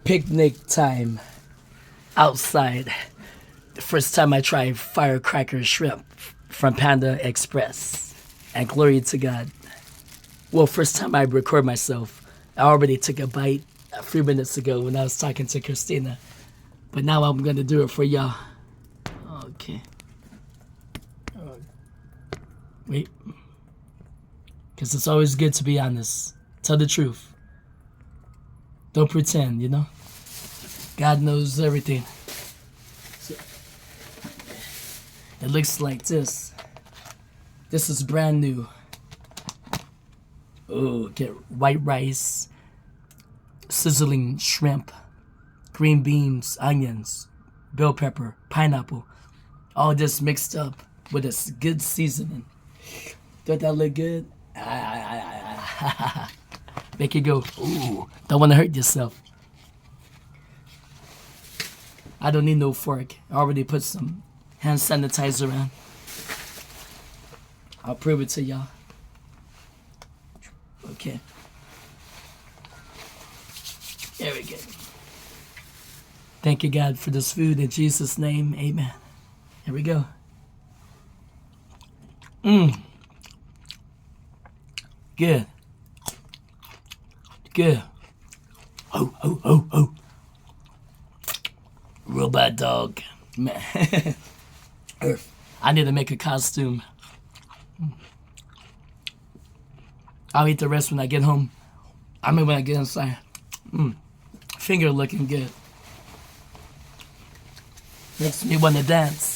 picnic time outside. The first time I tried Firecracker shrimp from Panda Express. And glory to God. Well, first time I record myself, I already took a bite a few minutes ago when I was talking to Christina. But now I'm going to do it for y'all. Okay. Wait. Because it's always good to be honest. Tell the truth. Don't pretend, you know? God knows everything. So, it looks like this. This is brand new. Oh, get white rice, sizzling shrimp, green beans, onions, bell pepper, pineapple. All this mixed up with a good seasoning. Don't that look good? Make it go, ooh, don't want to hurt yourself. I don't need no fork. I already put some hand sanitizer on. I'll prove it to y'all. Okay. There we go. Thank you, God, for this food. In Jesus' name, amen. Here we go. Good. Good. Oh, oh, oh, oh. Robot dog. Man. Earth. I need to make a costume. I'll eat the rest when I get home. I mean when I get inside. Finger looking good. Makes me want to dance.